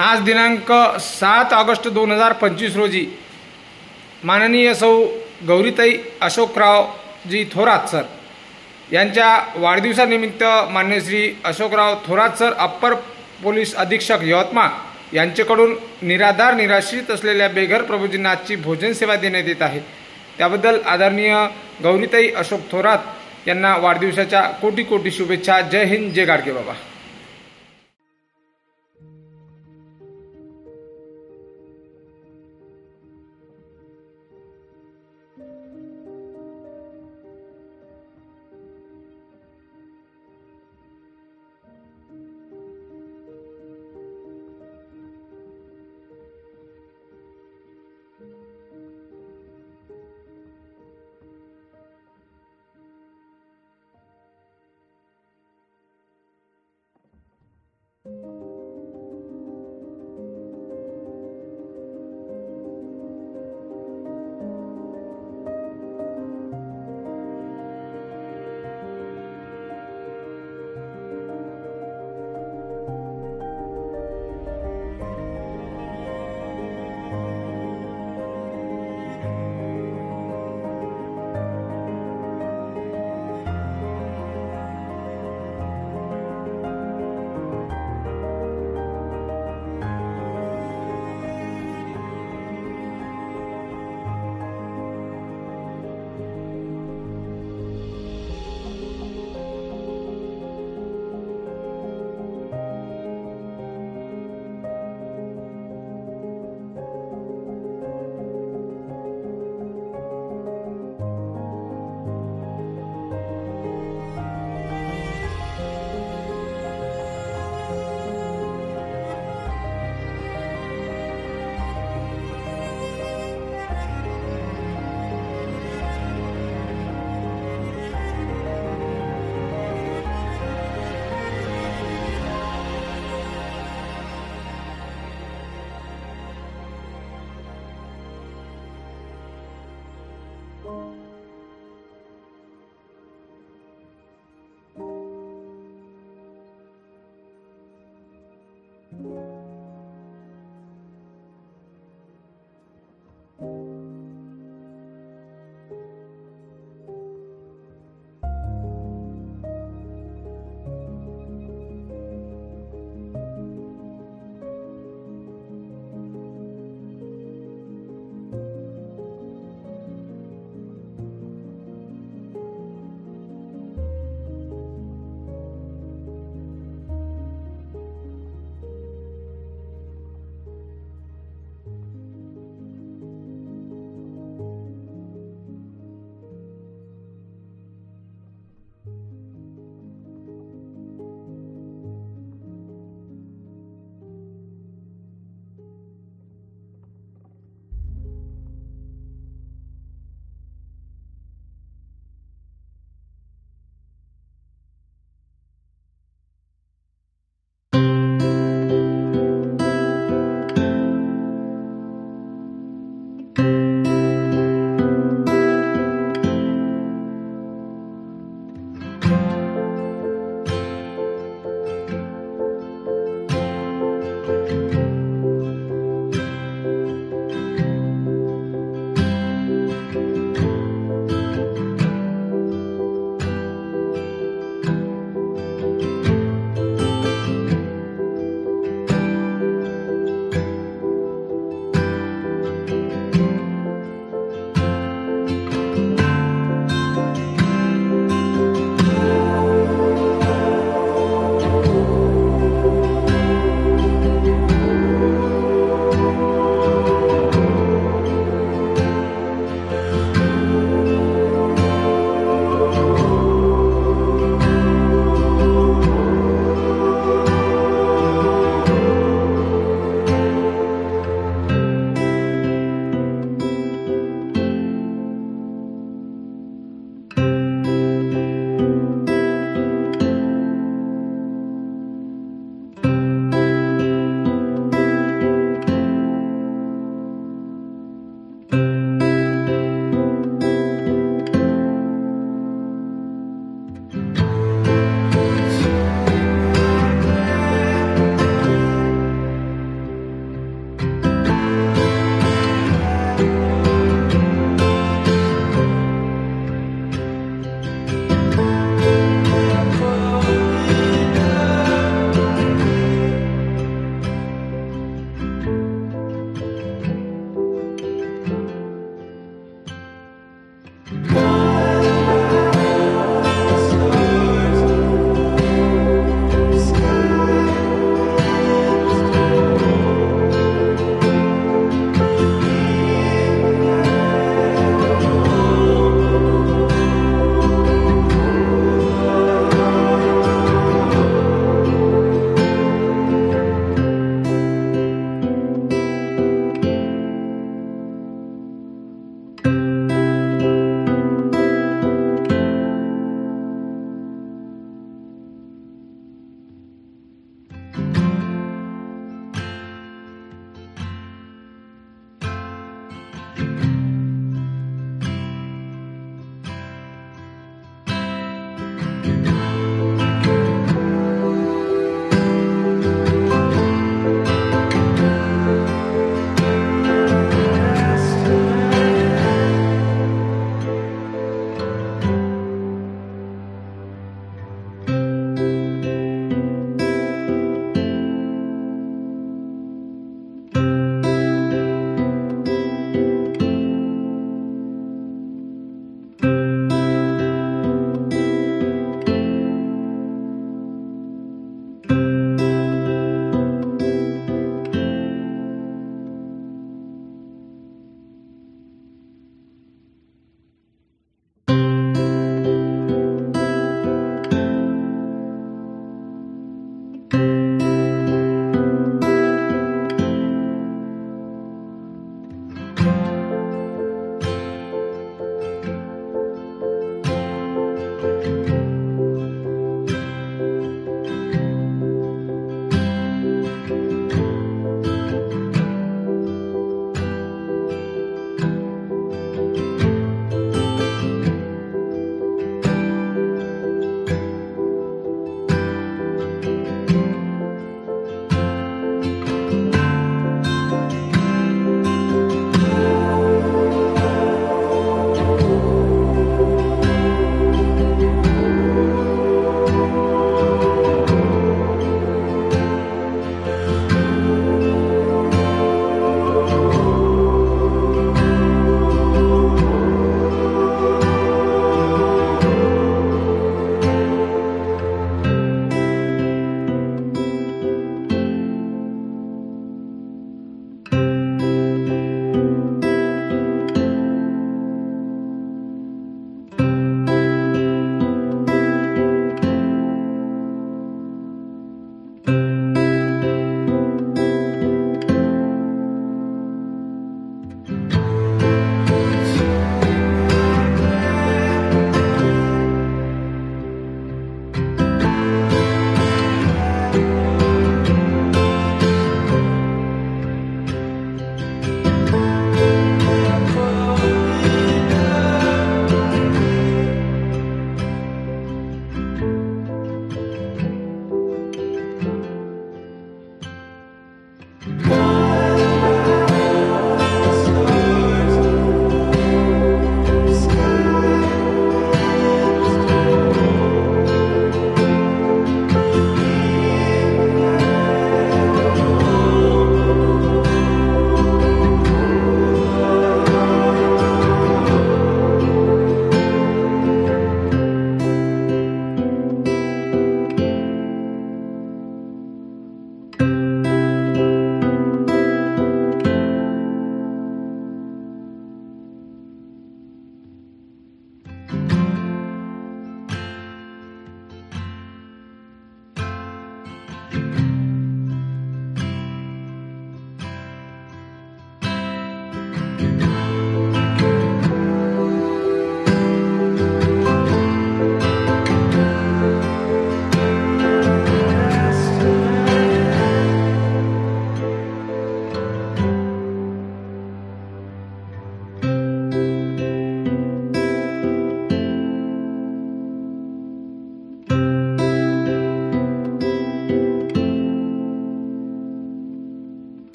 आज दिनांक 7 ऑगस्ट 2025 रोजी माननीय सौ गौरीताई अशोकरावजी थोरात सर यांच्या वाढदिवसानिमित्त मान्य Shri Ashokrao Thorat sir upper police अधीक्षक यवतमाळ यांच्याकडून निराधार निराश्रित असलेल्या बेघर प्रभूजींना आजची भोजन सेवा देण्यात येत आहे। त्याबद्दल आदरणीय गौरीताई अशोक थोरात यांना वाढदिवसाच्या कोटी कोटी शुभेच्छा। जय हिंद, जय गाडगे बाबा।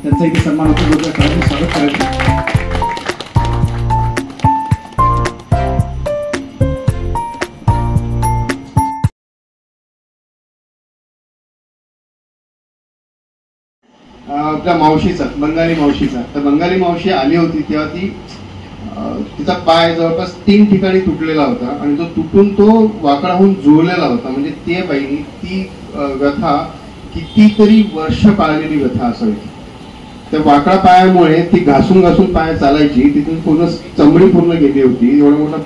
त्यांचा इथे सन्मान होतो, स्वागत करायचं. आपल्या मावशीचा, बंगाली मावशीचा, तर बंगाली मावशी आली होती तेव्हा तिचा पाय जवळपास 3 ठिकाणी तुटलेला होता आणि जो तुटून तो वाकडाहून जुळलेला होता. म्हणजे ते बाईनी ती व्यथा कितीतरी वर्ष पाळलेली व्यथा असावी. त्या वाकडा पायामुळे ती घासून घासून पाय चालायची, तिथून पूर्ण चमडी पूर्ण गेली होती, एवढं मोठं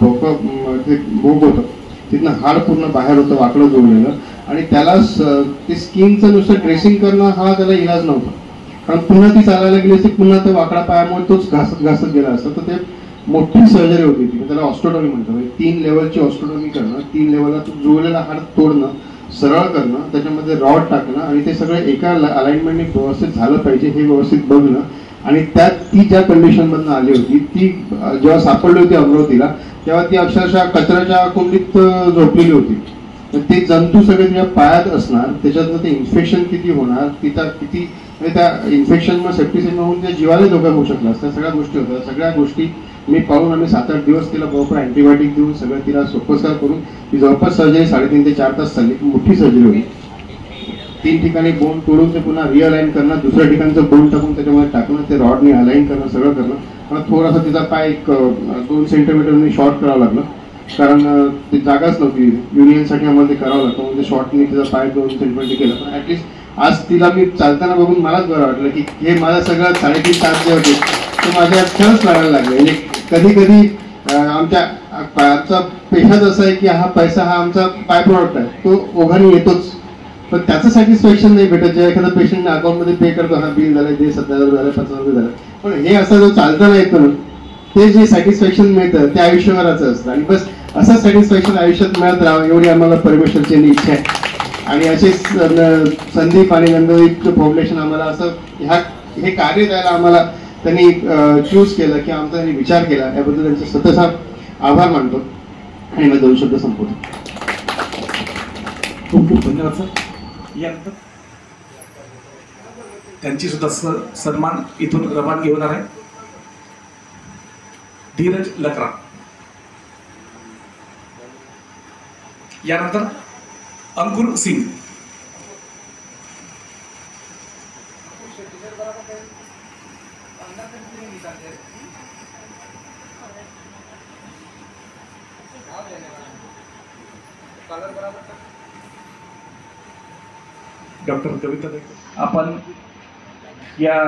भोग होतं, तिथनं हाड पूर्ण बाहेर होतं वाकडं जोडलेलं. आणि त्याला ते स्किनचं नुसतं ड्रेसिंग करणं हा त्याला इलाज नव्हता, कारण पुन्हा ती चालायला गेली असती, पुन्हा त्या वाकडा पायामुळे तोच घासत घासत गेला असता. तर ते मोठी सर्जरी होती ती, त्याला ऑस्टोटॉमी म्हणतात. म्हणजे 3 लेवलची ऑस्टोटॉमी करणं, 3 लेवलला जुळलेला हाड तोडणं, सरळ करणं, त्याच्यामध्ये रॉड टाकणं आणि ते सगळं एका अलाइनमेंटने व्यवस्थित झालं पाहिजे हे व्यवस्थित बघणं. आणि त्यात ती ज्या कंडिशन मधनं आली होती, ती जेव्हा सापडली होती अमरावतीला, तेव्हा ती अक्षरशः कचऱ्याच्या कुंडीत झोपलेली होती. ते जंतू सगळे तिच्या पायात असणार, त्याच्यातनं ते इन्फेक्शन किती होणार, तिचा किती म्हणजे त्या इन्फेक्शन मग सेप्टिसिमी होऊन त्या जीवाला धोका होऊ शकला, त्या सगळ्या गोष्टी होत्या. सगळ्या गोष्टी मी पाहून आम्ही 7-8 दिवस तिला प्रॉपर अँटीबायोटिक देऊन सगळं तिला सोपस्कार करून ती जवळपास सर्जरी 3.5 ते 4 तास चालली. मोठी सर्जरी होती. 3 ठिकाणी बोन तोडून ते पुन्हा रिअलाईन करणं, दुसऱ्या ठिकाणचं बोन टाकून त्याच्यामध्ये टाकणं, ते रॉडने अलाईन करणं, सगळं करणं. मला थोडासा तिचा पाय 2 सेंटीमीटरने शॉर्ट करावं लागलं, कारण ती जागाच नव्हती. युनियनसाठी आम्हाला ते करावं लागतं, म्हणजे शॉर्टने तिचा पाय 2 सेंटीमीटर केला. पण ऍटलिस्ट आज तिला मी चालताना बघून मलाच बरं वाटलं की हे माझं सगळं 3.5 तास जे होते ते माझ्या खरंच लागायला लागले. म्हणजे कधी कधी आमचा पेशाच असा आहे की हा पैसा हा आमचा बाय प्रॉडक्ट आहे, तो ओघाने येतोच, पण त्याचं सॅटिस्फॅक्शन नाही भेटत. जेव्हा एखादा पेशंट अकाउंटमध्ये पे करतो, हा बिल झालं, ते 17,000 झालं, 15,000 झालं, पण हे असं जो चालताना येतो ना, ते जे सॅटिस्फॅक्शन मिळतं ते आयुष्यभराचं असतं. आणि बस असं सॅटिस्फॅक्शन आयुष्यात मिळत राहावं एवढी आम्हाला परमेश्वरची इच्छा आहे. आणि असेच संदीप आणि नंदोदीप फाउंडेशन आम्हाला असं हे कार्य द्यायला आम्हाला त्यांनी चूज केलं, की आमचा त्यांनी विचार केला, याबद्दल त्यांचा स्वतःचा आभार मानतो. आणि मी 2 शब्द संपवतो. खूप खूप धन्यवाद सर. यानंतर त्यांची सुद्धा सन्मान इथून रवानगी होणार आहे. धीरज लकरा. यानंतर अंकुर सिंग. डॉक्टर कविता आपण या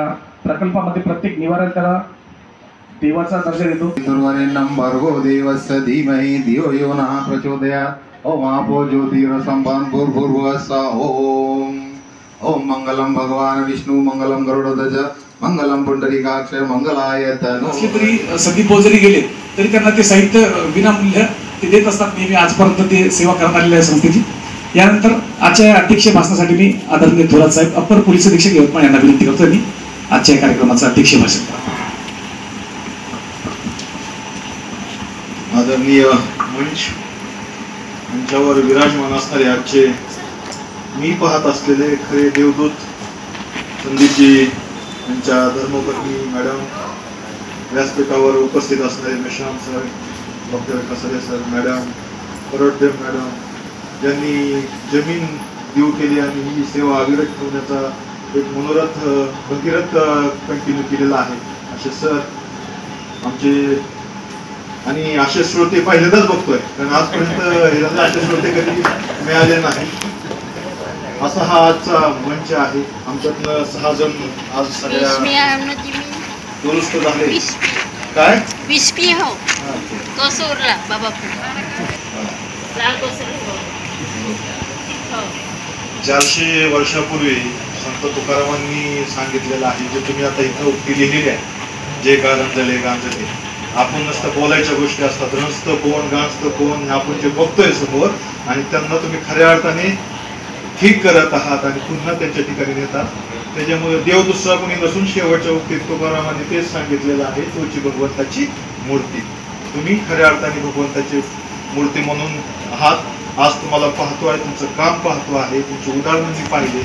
प्रकल्पामध्ये प्रत्येक निवारण करा देवाचा दर्जा देतो. दुर्वारेण्यं भर्गो देवस्य धीमहि धियो यो नः प्रचोदयात्. ओम आपो ज्योतिरसंभं भूर्भुवस्सुः. ओम मंगलम भगवान विष्णू मंगलम गरुडध्वज मंगलम पुंडरीकाक्ष मंगलाय तनु. असले तरी संदीप भाऊ जरी गेले तरी त्यांना ते साहित्य विनामूल्य ते देत असतात नेहमी. आजपर्यंत ते सेवा करत आलेल्या आहे संस्थेची. यानंतर आजच्या अध्यक्ष भाषणासाठी मी आदरणीय थोरात साहेब अप्पर पोलीस अधीक्षक यवतमाळ यांना विनंती करतो. मी आजच्या कार्यक्रमाचं अध्यक्ष भाषण करा. आदरणीय मंच मंचावर विराजमान असणारे आजचे मी पाहत असलेले खरे देवदूत संदीपजी यांच्या धर्मपत्नी मॅडम, व्यासपीठावर उपस्थित असणारे Meshram sir, doctor Kasare sir madam, Pardadev madam, ज्यांनी जमीन देऊ केली आणि ही सेवा अविरत ठेवण्याचा एक मनोरथ भगीरथ कंटिन्यू केलेला आहे असे सर आमचे. आणि असे श्रोते पहिल्यांदाच बघतोय कारण आजपर्यंत असे श्रोते कधी मिळाले नाही. असा हा आजचा मंच आहे. आमच्यातनं 6 जण आज सगळ्या दुरुस्त झाले. काय चारशे वर्षापूर्वी संत तुकारामांनी सांगितलेलं आहे जे तुम्ही आता इथं उक्ती लिहिलेली आहे, जे गांजले गांजले. आपण नुसतं बोलायच्या गोष्टी असतात, रंजतं कोण गांजतं कोण हे आपण जे बघतोय समोर आणि त्यांना तुम्ही खऱ्या अर्थाने ठीक करत आहात आणि पुन्हा त्यांच्या ठिकाणी नेतात. त्याच्यामुळे देव दुसरा कोणी नसून शेवटच्या उक्तीत तुकारामांनी तेच सांगितलेलं आहे, तोची भगवंताची मूर्ती. तुम्ही खऱ्या अर्थाने भगवंताची मूर्ती म्हणून आहात. आज तुम्हाला पाहतो आहे, तुमचं काम पाहतो आहे, तुमचे उदाहरण मी पाहिले,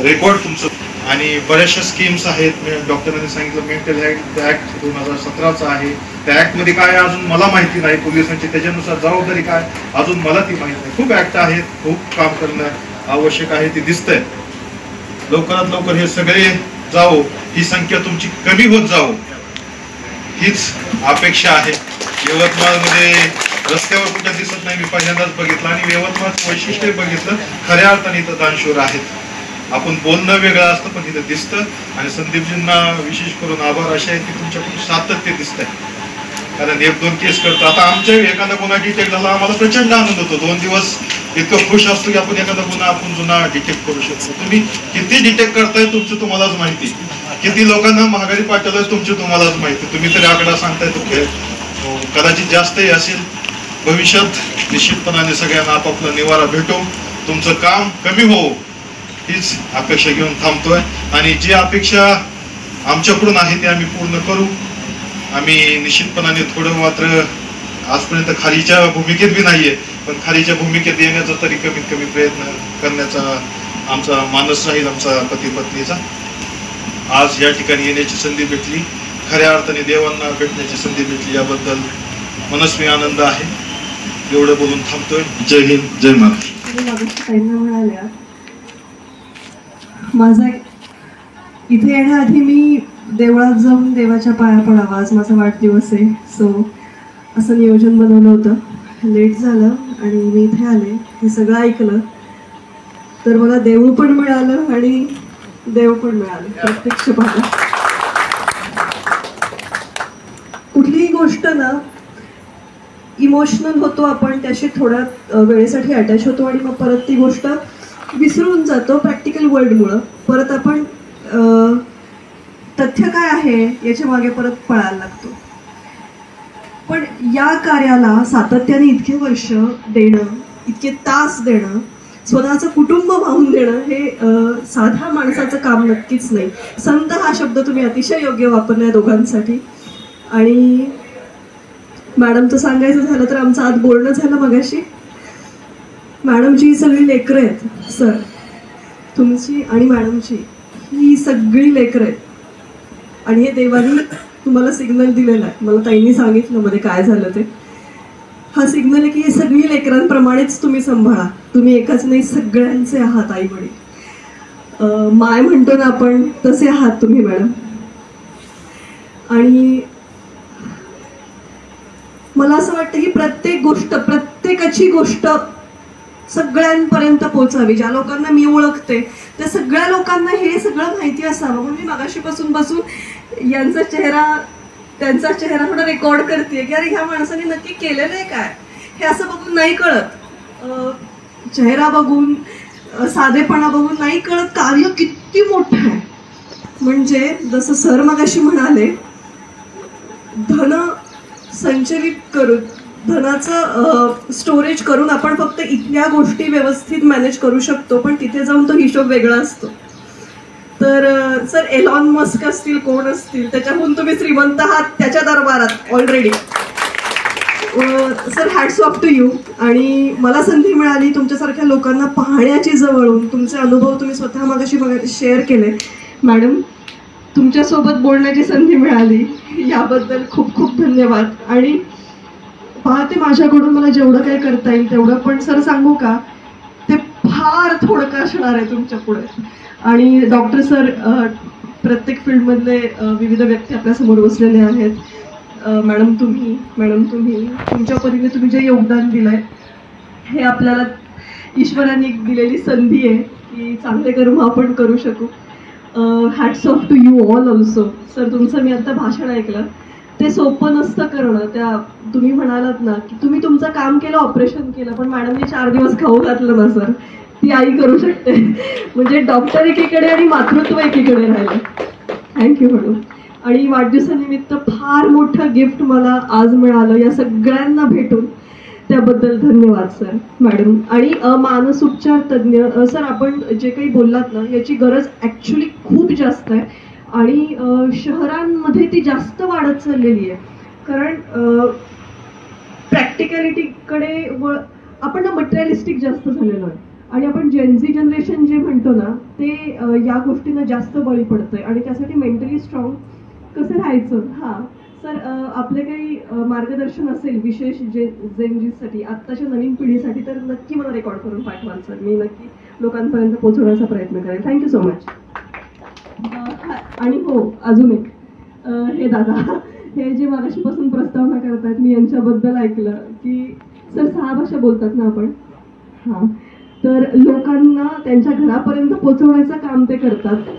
रेकॉर्ड तुमचं. आणि बऱ्याचशा स्कीम्स आहेत. डॉक्टरांनी सांगितलं मेंटल हेल्थ ऍक्ट 2017चा आहे. त्या ऍक्टमध्ये काय अजून मला माहिती नाही, पोलिसांची त्याच्यानुसार जबाबदारी काय अजून मला ती माहिती नाही. खूप ऍक्ट आहेत, खूप काम करणं आवश्यक आहे, ते दिसतंय. लवकरात लवकर हे सगळे जाओ, ही संख्या तुमची कमी होत जाओ हीच अपेक्षा आहे. यवतमाळमध्ये रस्त्यावर कुठे दिसत नाही, मी पहिल्यांदाच बघितलं आणि यवतमाळचं वैशिष्ट्य बघितलं. खऱ्या अर्थाने इथं दानशूर आहेत. आपण बोलणं वेगळं असतं पण तिथं दिसतं. आणि संदीपजींना विशेष करून आभार असे आहेत की तुमच्याकडून सातत्य दिसतंय. कारण 1-2 केस करतो. आता आमच्या एखादा गुन्हा डिटेक्ट झाला आम्हाला प्रचंड आनंद होतो. 2 दिवस इतकं खुश असतो की आपण एखादा गुन्हा आपण जुना डिटेक्ट करू शकतो. तुम्ही किती डिटेक्ट करताय तुमचं तुम्हालाच माहिती, किती लोकांना माघारी पाठवलंय तुमची तुम्हालाच माहिती. तुम्ही तरी आकडा सांगताय तो कदाचित जास्तही असेल. भविष्यात निश्चितपणाने सगळ्यांना आपापला निवारा भेटो, तुमचं काम कमी हो हीच अपेक्षा घेऊन थांबतोय. आणि जी अपेक्षा आमच्याकडून आहे ते आम्ही पूर्ण करू. आम्ही निश्चितपणाने थोडं मात्र आजपर्यंत खालीच्या भूमिकेत बी नाहीये, पण खालीच्या भूमिकेत येण्याचा तरी कमीत कमी प्रयत्न करण्याचा आमचा मानस राहील, आमचा पती पत्नीचा. आज या ठिकाणी येण्याची संधी भेटली, खऱ्या अर्थाने देवांना भेटण्याची संधी भेटली, याबद्दल मनस्वी आनंद आहे. एवढं बोलून थांबतोय. जय हिंद, जय महाराष्ट्र. माझा इथे येण्याआधी मी देवळात जाऊन देवाच्या पाया पडावा, आज माझा वाढदिवस आहे. सो असं नियोजन बनवलं होतं. लेट झालं आणि मी इथे आले, हे सगळं ऐकलं तर मला देऊळ पण मिळालं आणि देव पण मिळालं प्रत्यक्ष पाहिलं. कुठलीही गोष्ट ना इमोशनल होतो आपण, त्याशी थोड्या वेळेसाठी अटॅच होतो आणि मग परत ती गोष्ट विसरून जातो प्रॅक्टिकल वर्ल्डमुळं. परत आपण तथ्य काय आहे याच्या मागे परत पळायला लागतो. पण या कार्याला सातत्याने इतके वर्ष देणं, इतके तास देणं, स्वतःचं कुटुंब वाहून देणं हे साध्या माणसाचं काम नक्कीच नाही. संत हा शब्द तुम्ही अतिशय योग्य वापरलाय दोघांसाठी. आणि मॅडमचं सांगायचं झालं तर आमचं आज बोलणं झालं मगाशी. मॅडमची सगळी लेकरं आहेत सर, तुमची आणि मॅडमची ही सगळी लेकरं आहेत. आणि हे देवानी तुम्हाला सिग्नल दिलेला आहे. मला ताईंनी सांगितलं मध्ये काय झालं ते. हा सिग्नल आहे की हे सगळी लेकरांप्रमाणेच तुम्ही सांभाळा. तुम्ही एकाच नाही, सगळ्यांचे आहात आई वडील. माय म्हणतो ना आपण, तसे आहात तुम्ही मॅडम. आणि मला असं वाटतं की प्रत्येक गोष्ट, प्रत्येकाची गोष्ट सगळ्यांपर्यंत पोहोचावी. ज्या लोकांना मी ओळखते त्या सगळ्या लोकांना हे सगळं माहिती असावं. म्हणून मी मगाशीपासून बसून त्यांचा चेहरा थोडा रेकॉर्ड करते की अरे ह्या माणसाने नक्की केलेलं आहे काय, हे असं बघून नाही कळत. चेहरा बघून, साधेपणा बघून नाही कळत कार्य किती मोठं आहे. म्हणजे जसं सर मगाशी म्हणाले, धन संचलित करून, धनाचं स्टोरेज करून आपण फक्त इथल्या गोष्टी व्यवस्थित मॅनेज करू शकतो, पण तिथे जाऊन तो हिशोब वेगळा असतो. तर सर एलॉन मस्क असतील, कोण असतील, त्याच्याहून तुम्ही श्रीमंत आहात त्याच्या दरबारात already. Sir hats off to you. आणि मला संधी मिळाली तुमच्यासारख्या लोकांना पाहण्याची जवळून, तुमचे अनुभव तुम्ही स्वतः मगाशी शेअर केले. मॅडम, तुमच्यासोबत बोलण्याची संधी मिळाली याबद्दल खूप खूप धन्यवाद. आणि पाहते माझ्याकडून मला जेवढं काही करता येईल तेवढं, पण सर सांगू का, ते फार थोडकं असणार आहे तुमच्या पुढे. आणि डॉक्टर सर, प्रत्येक फील्डमधले विविध व्यक्ती आपल्यासमोर बसलेले आहेत. मॅडम तुम्ही तुमच्या परीने तुम्ही जे योगदान दिलंय हे आपल्याला ईश्वराने दिलेली संधी आहे की चांगले कर्म आपण करू शकू. Hats off to you all also. Sir तुमचं मी आता भाषण ऐकलं, ते सोपं नसतं करणं. त्या तुम्ही म्हणालात ना की तुम्ही तुमचं काम केलं, ऑपरेशन केलं, पण मॅडमने 4 दिवस खाऊ घातलं ना सर, ती आई करू शकते. म्हणजे डॉक्टर एकीकडे आणि मातृत्व एकीकडे राहिलं. Thank you madam. आणि वाढदिवसानिमित्त फार मोठं गिफ्ट मला आज मिळालं या सगळ्यांना भेटून, त्याबद्दल धन्यवाद सर, मॅडम. आणि मानसोपचार तज्ज्ञ सर, आपण जे काही बोललात ना याची गरज ॲक्च्युली खूप जास्त आहे आणि शहरांमध्ये ती जास्त वाढत चाललेली आहे. कारण प्रॅक्टिकॅलिटीकडे आपण ना मटेरियलिस्टिक जास्त झालेलो आहे आणि आपण जेनझी जनरेशन जे म्हणतो ना ते या गोष्टींना जास्त बळी पडतंय. आणि त्यासाठी मेंटली स्ट्रॉंग कसं राहायचं, हां सर आपले काही मार्गदर्शन असेल विशेष जेनजीसाठी, आत्ताच्या नवीन पिढीसाठी, तर नक्की मला रेकॉर्ड करून पाठवाल सर. मी नक्की लोकांपर्यंत पोहोचवण्याचा प्रयत्न करेन. Thank you so much. आणि हो, अजून एक, हे दादा हे जे मागाशीपासून प्रस्तावना करतात, मी यांच्याबद्दल ऐकलं की सर 6 भाषा बोलतात ना आपण, हां, तर लोकांना त्यांच्या घरापर्यंत पोहोचवण्याचं काम ते करतात.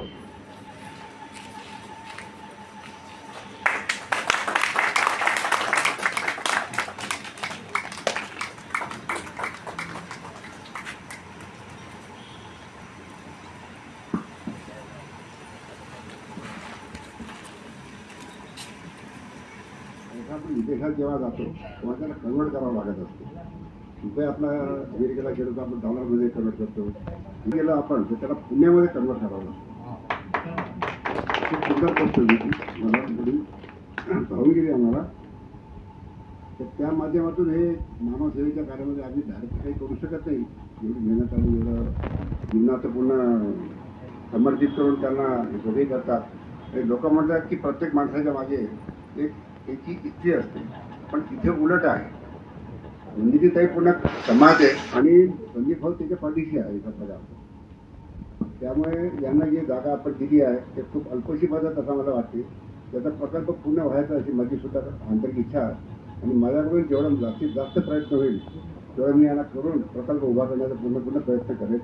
आपण विदेशात जेव्हा जातो तेव्हा त्याला कन्वर्ट करावं लागत असते. रुपये आपला अमेरिकेला गेलो तर आपण डॉलरमध्ये कन्वर्ट करतो, गेलो आपण तर त्याला पुण्यामध्ये कन्वर्ट करावं लागतं. खूप सुंदर गोष्ट होती, मला थोडी भावून गेली आम्हाला. तर त्या माध्यमातून हे मानवसेवेच्या कार्यामध्ये आम्ही डायरेक्ट काही करू शकत नाही. एवढी मेहनत आणि एवढं जीवनाचं पूर्ण समर्पित करून त्यांना सगळे करतात. लोक म्हणतात की प्रत्येक माणसाच्या मागे एक इच्छा असते, पण तिथे उलट आहे. म्हणजे ताई पुन्हा समाज आहे आणि संदीप भाऊ त्याच्या पाठीशी आहे एका पदार्थ. त्यामुळे यांना जी जागा आपण दिली आहे ते खूप अल्पशी मदत असं मला वाटते. त्याचा प्रकल्प पूर्ण व्हायचा अशी माझी सुद्धा आंतरिक इच्छा आहे आणि माझ्याकडून जेवढा जास्तीत जास्त प्रयत्न होईल तेवढं मी यांना करून प्रकल्प उभा करण्याचा पूर्ण प्रयत्न करेन,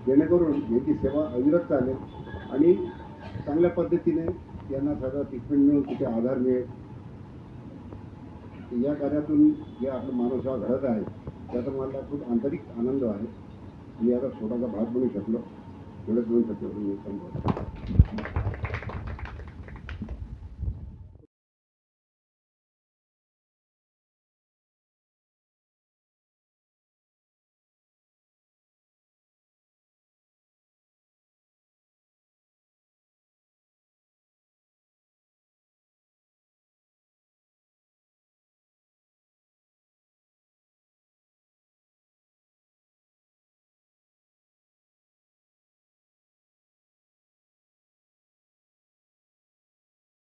जेणेकरून याची सेवा अविरत चालेल आणि चांगल्या पद्धतीने यांना सगळं ट्रीटमेंट मिळून तिथे आधार मिळेल. या कार्यातून जे आपलं मानवसेवा घडत आहे त्याचा मला खूप आंतरिक आनंद आहे. मी आता छोटासा भाग बनू शकलो, एवढंच 2 शब्द मी सांगतो.